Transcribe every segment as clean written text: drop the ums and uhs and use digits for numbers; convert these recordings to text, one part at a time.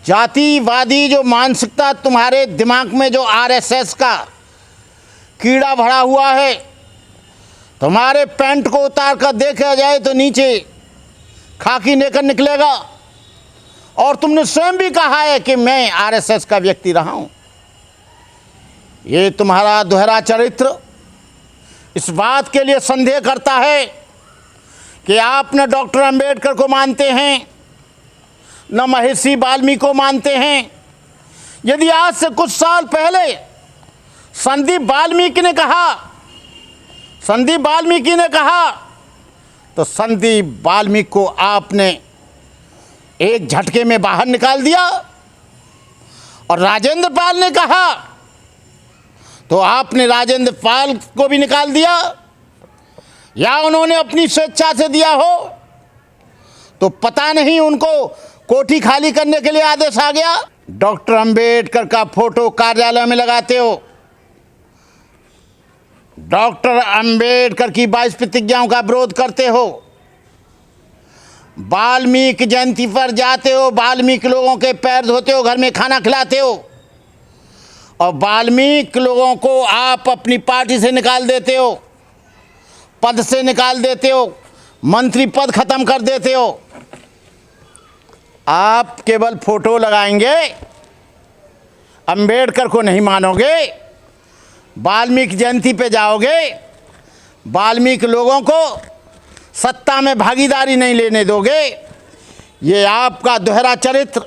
जातिवादी जो मानसिकता तुम्हारे दिमाग में, जो आरएसएस का कीड़ा भरा हुआ है, तुम्हारे पैंट को उतार कर देखा जाए तो नीचे खाकी नेकर निकलेगा। और तुमने स्वयं भी कहा है कि मैं आरएसएस का व्यक्ति रहा हूं। ये तुम्हारा दोहरा चरित्र इस बात के लिए संदेह करता है कि आप न डॉक्टर अंबेडकर को मानते हैं, न महर्षि वाल्मीकि को मानते हैं। यदि आज से कुछ साल पहले संदीप वाल्मीकि ने कहा तो संदीप वाल्मीकि को आपने एक झटके में बाहर निकाल दिया, और राजेंद्र पाल ने कहा तो आपने राजेंद्र पाल को भी निकाल दिया, या उन्होंने अपनी स्वेच्छा से दिया हो तो पता नहीं, उनको कोठी खाली करने के लिए आदेश आ गया। डॉक्टर अंबेडकर का फोटो कार्यालय में लगाते हो, डॉक्टर अंबेडकर की 22 प्रतिज्ञाओं का विरोध करते हो, वाल्मीकि जयंती पर जाते हो, वाल्मीकि लोगों के पैर धोते हो, घर में खाना खिलाते हो, और वाल्मीकि लोगों को आप अपनी पार्टी से निकाल देते हो, पद से निकाल देते हो, मंत्री पद खत्म कर देते हो। आप केवल फोटो लगाएंगे, अंबेडकर को नहीं मानोगे, वाल्मीकि जयंती पे जाओगे, वाल्मीकि लोगों को सत्ता में भागीदारी नहीं लेने दोगे। ये आपका दोहरा चरित्र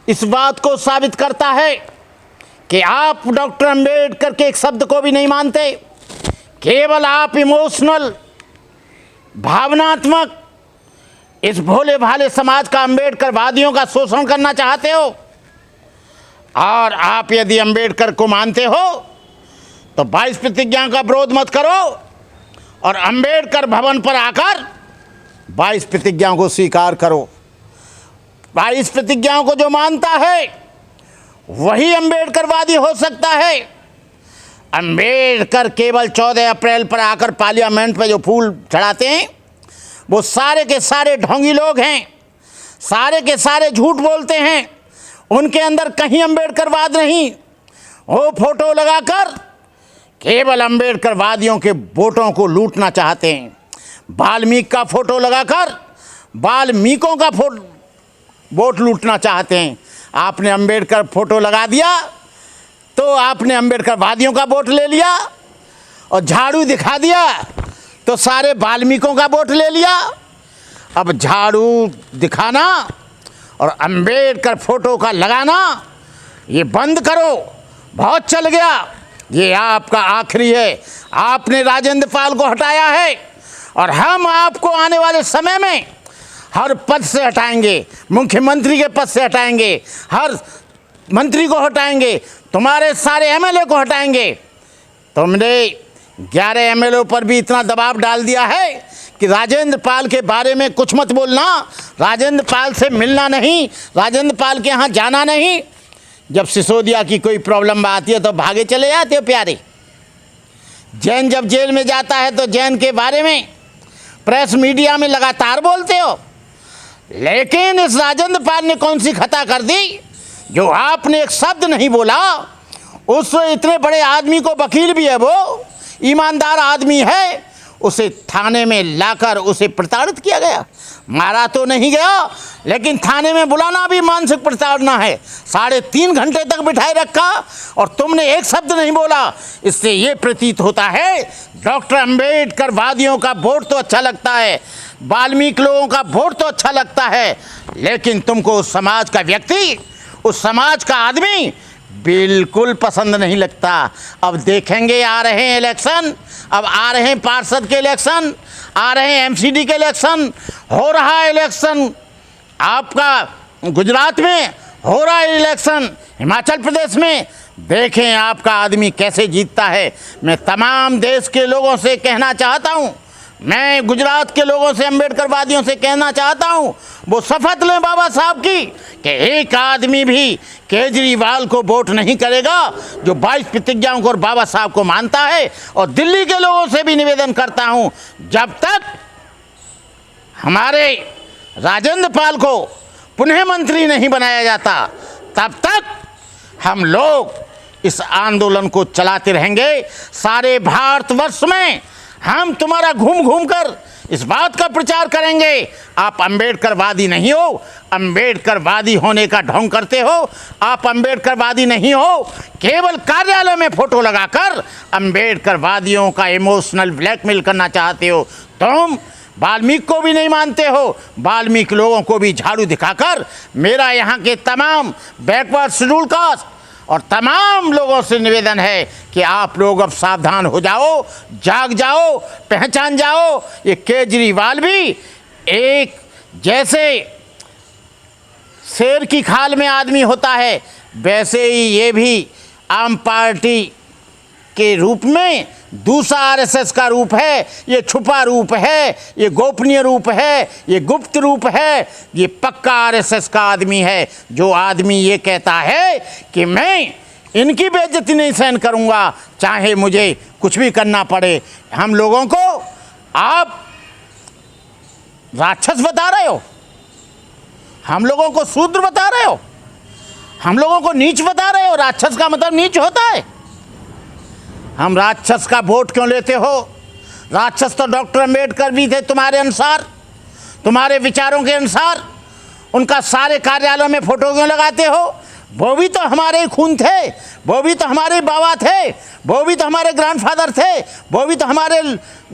इस बात को साबित करता है कि आप डॉक्टर अंबेडकर के एक शब्द को भी नहीं मानते। केवल आप इमोशनल, भावनात्मक इस भोले भाले समाज का, अंबेडकर वादियों का शोषण करना चाहते हो। और आप यदि अंबेडकर को मानते हो तो 22 प्रतिज्ञा का विरोध मत करो, और अंबेडकर भवन पर आकर 22 प्रतिज्ञाओं को स्वीकार करो। 22 प्रतिज्ञाओं को जो मानता है वही अंबेडकरवादी हो सकता है। अंबेडकर केवल 14 अप्रैल पर आकर पार्लियामेंट पे जो फूल चढ़ाते हैं वो सारे के सारे ढोंगी लोग हैं, सारे के सारे झूठ बोलते हैं। उनके अंदर कहीं अंबेडकरवाद नहीं। वो फोटो लगाकर केवल अंबेडकरवादियों के वोटों को लूटना चाहते हैं। वाल्मीकि का फोटो लगाकर वाल्मीकियों का वोट लूटना चाहते हैं। आपने अंबेडकर फोटो लगा दिया तो आपने अंबेडकरवादियों का वोट ले लिया, और झाड़ू दिखा दिया तो सारे वाल्मीकियों का वोट ले लिया। अब झाड़ू दिखाना और अंबेडकर फोटो का लगाना ये बंद करो, बहुत चल गया। ये आपका आखिरी है। आपने राजेंद्र पाल को हटाया है, और हम आपको आने वाले समय में हर पद से हटाएंगे, मुख्यमंत्री के पद से हटाएंगे, हर मंत्री को हटाएंगे, तुम्हारे सारे एमएलए को हटाएंगे। तुमने 11 एमएलए पर भी इतना दबाव डाल दिया है कि राजेंद्र पाल के बारे में कुछ मत बोलना, राजेंद्र पाल से मिलना नहीं, राजेंद्र पाल के यहाँ जाना नहीं। जब सिसोदिया की कोई प्रॉब्लम आती है तो भागे चले जाते हो प्यारे। जैन जब जेल में जाता है तो जैन के बारे में प्रेस मीडिया में लगातार बोलते हो। लेकिन इस राजेंद्र पाल ने कौन सी खता कर दी जो आपने एक शब्द नहीं बोला। उस इतने बड़े आदमी को, वकील भी है वो, ईमानदार आदमी है, उसे थाने में लाकर उसे प्रताड़ित किया गया। मारा तो नहीं गया, लेकिन थाने में बुलाना भी मानसिक प्रताड़ना है। 3.5 घंटे तक बिठाए रखा और तुमने एक शब्द नहीं बोला। इससे ये प्रतीत होता है डॉक्टर अंबेडकर वादियों का वोट तो अच्छा लगता है, वाल्मीकि लोगों का वोट तो अच्छा लगता है, लेकिन तुमको उस समाज का व्यक्ति, उस समाज का आदमी बिल्कुल पसंद नहीं लगता। अब देखेंगे, आ रहे हैं इलेक्शन, अब आ रहे हैं पार्षद के इलेक्शन, आ रहे हैं एमसीडी के इलेक्शन, हो रहा है इलेक्शन आपका गुजरात में, हो रहा है इलेक्शन हिमाचल प्रदेश में। देखें आपका आदमी कैसे जीतता है। मैं तमाम देश के लोगों से कहना चाहता हूँ, मैं गुजरात के लोगों से, अंबेडकरवादियों से कहना चाहता हूं, वो शपथ लें बाबा साहब की कि एक आदमी भी केजरीवाल को वोट नहीं करेगा जो 22 प्रतिज्ञाओं को और बाबा साहब को मानता है। और दिल्ली के लोगों से भी निवेदन करता हूं, जब तक हमारे राजेंद्र पाल को पुनः मंत्री नहीं बनाया जाता, तब तक हम लोग इस आंदोलन को चलाते रहेंगे। सारे भारतवर्ष में हम तुम्हारा घूम घूम कर इस बात का प्रचार करेंगे, आप अंबेडकरवादी नहीं हो, अंबेडकरवादी होने का ढोंग करते हो, आप अंबेडकरवादी नहीं हो, केवल कार्यालय में फोटो लगाकर अंबेडकरवादियों का इमोशनल ब्लैकमेल करना चाहते हो। तुम वाल्मीकि को भी नहीं मानते हो, वाल्मीकि लोगों को भी झाड़ू दिखाकर मेरा यहाँ के तमाम बैकवर्ड शेड्यूल कास्ट और तमाम लोगों से निवेदन है कि आप लोग अब सावधान हो जाओ, जाग जाओ, पहचान जाओ। ये केजरीवाल भी एक जैसे शेर की खाल में आदमी होता है, वैसे ही ये भी आम पार्टी के रूप में दूसरा आरएसएस का रूप है। ये छुपा रूप है, ये गोपनीय रूप है, ये गुप्त रूप है, ये पक्का आरएसएस का आदमी है। जो आदमी ये कहता है कि मैं इनकी बेइज्जती नहीं सहन करूंगा, चाहे मुझे कुछ भी करना पड़े। हम लोगों को आप राक्षस बता रहे हो, हम लोगों को शूद्र बता रहे हो, हम लोगों को नीच बता रहे हो। राक्षस का मतलब नीच होता है। हम राक्षस का वोट क्यों लेते हो? राक्षस तो डॉक्टर अंबेडकर भी थे तुम्हारे अनुसार, तुम्हारे विचारों के अनुसार। उनका सारे कार्यालयों में फोटो क्यों लगाते हो? वो भी तो हमारे ही खून थे, वो भी तो हमारे बाबा थे, वो भी तो हमारे ग्रैंडफादर थे, वो भी तो हमारे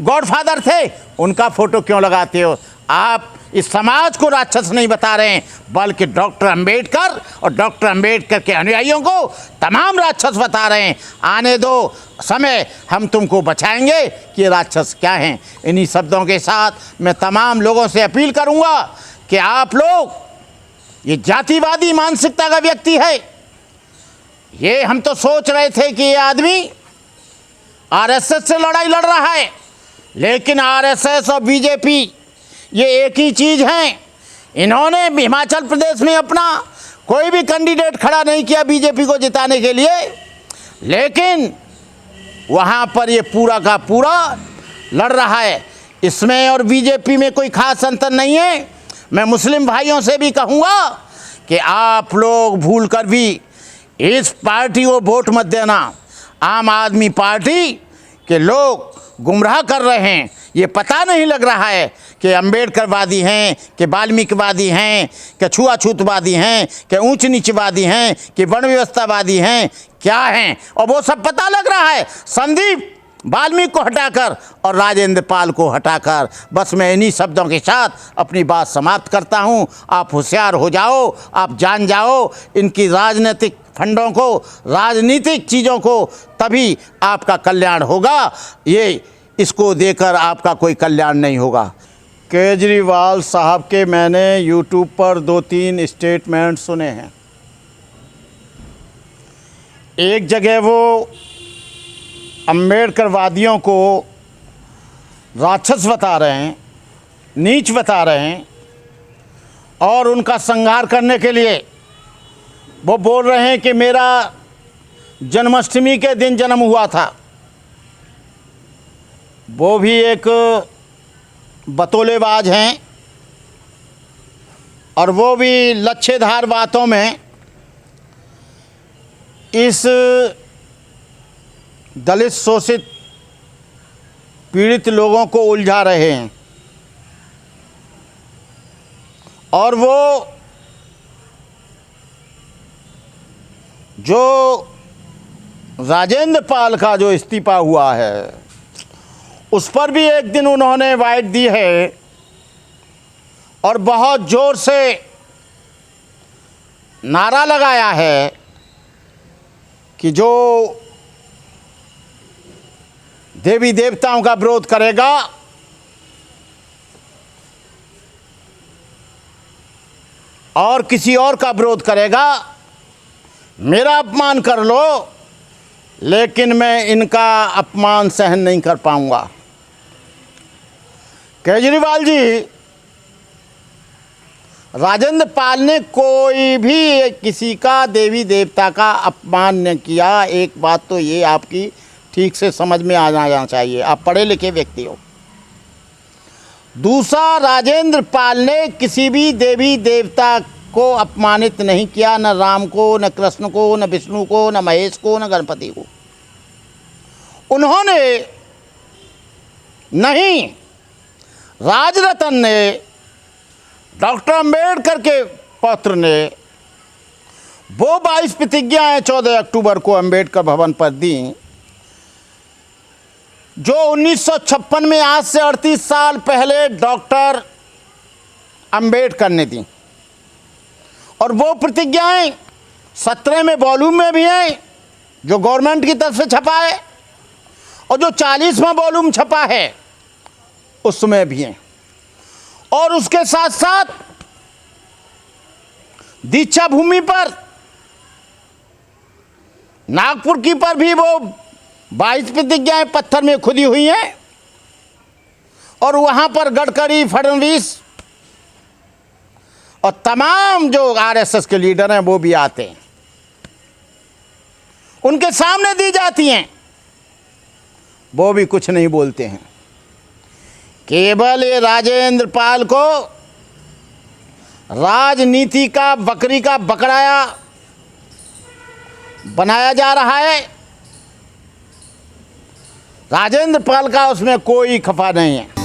गॉडफादर थे। उनका फोटो क्यों लगाते हो? आप इस समाज को राक्षस नहीं बता रहे हैं, बल्कि डॉक्टर अंबेडकर और डॉक्टर अंबेडकर के अनुयायियों को तमाम राक्षस बता रहे हैं। आने दो समय, हम तुमको बचाएंगे कि राक्षस क्या हैं। इन्हीं शब्दों के साथ मैं तमाम लोगों से अपील करूंगा कि आप लोग, ये जातिवादी मानसिकता का व्यक्ति है। ये हम तो सोच रहे थे कि ये आदमी आरएसएस से लड़ाई लड़ रहा है, लेकिन आरएसएस और बीजेपी ये एक ही चीज़ हैं। इन्होंने हिमाचल प्रदेश में अपना कोई भी कैंडिडेट खड़ा नहीं किया बीजेपी को जिताने के लिए, लेकिन वहाँ पर ये पूरा का पूरा लड़ रहा है। इसमें और बीजेपी में कोई खास अंतर नहीं है। मैं मुस्लिम भाइयों से भी कहूँगा कि आप लोग भूल कर भी इस पार्टी को वोट मत देना। आम आदमी पार्टी के लोग गुमराह कर रहे हैं। ये पता नहीं लग रहा है कि अंबेडकरवादी हैं, कि वाल्मीकिवादी हैं, कि छुआछूतवादी हैं, कि ऊंच नीचवादी हैं, कि वर्ण व्यवस्थावादी हैं, क्या हैं। और वो सब पता लग रहा है संदीप वाल्मीकि को हटाकर और राजेंद्र पाल को हटाकर। बस मैं इन्हीं शब्दों के साथ अपनी बात समाप्त करता हूँ। आप होशियार हो जाओ, आप जान जाओ इनकी राजनीतिक फंडों को, राजनीतिक चीज़ों को, तभी आपका कल्याण होगा। ये इसको देकर आपका कोई कल्याण नहीं होगा। केजरीवाल साहब के मैंने यूट्यूब पर 2-3 स्टेटमेंट सुने हैं। एक जगह वो अंबेडकरवादियों को राक्षस बता रहे हैं, नीच बता रहे हैं, और उनका संहार करने के लिए वो बोल रहे हैं कि मेरा जन्माष्टमी के दिन जन्म हुआ था। वो भी एक बतौलेबाज हैं और वो भी लच्छेदार बातों में इस दलित शोषित पीड़ित लोगों को उलझा रहे हैं। और वो जो राजेंद्र पाल का जो इस्तीफा हुआ है, उस पर भी एक दिन उन्होंने वाइट दी है और बहुत ज़ोर से नारा लगाया है कि जो देवी देवताओं का विरोध करेगा और किसी और का विरोध करेगा, मेरा अपमान कर लो, लेकिन मैं इनका अपमान सहन नहीं कर पाऊंगा। केजरीवाल जी, राजेंद्र पाल ने कोई भी किसी का देवी देवता का अपमान न किया। एक बात तो ये आपकी ठीक से समझ में आ जाना चाहिए, आप पढ़े लिखे व्यक्ति हो। दूसरा, राजेंद्र पाल ने किसी भी देवी देवता को अपमानित नहीं किया, न राम को, न कृष्ण को, न विष्णु को, न महेश को, न गणपति को। उन्होंने नहीं, राजरतन ने, डॉक्टर अंबेडकर के पौत्र ने वो 22 प्रतिज्ञाएं 14 अक्टूबर को अंबेडकर भवन पर दी, जो 1956 में, आज से 38 साल पहले डॉक्टर अंबेडकर ने दी। और वो प्रतिज्ञाएं 17 में वॉल्यूम में भी हैं, जो गवर्नमेंट की तरफ से छपा है, और जो 40वां वॉल्यूम छपा है उसमें भी हैं। और उसके साथ साथ दीक्षा भूमि पर, नागपुर की पर भी वो 22 प्रतिज्ञाएं पत्थर में खुदी हुई हैं, और वहाँ पर गडकरी, फडणवीस और तमाम जो आरएसएस के लीडर हैं वो भी आते हैं, उनके सामने दी जाती हैं, वो भी कुछ नहीं बोलते हैं। केवल ये राजेंद्र पाल को राजनीति का बकरी का बकराया बनाया जा रहा है। राजेंद्र पाल का उसमें कोई खफा नहीं है।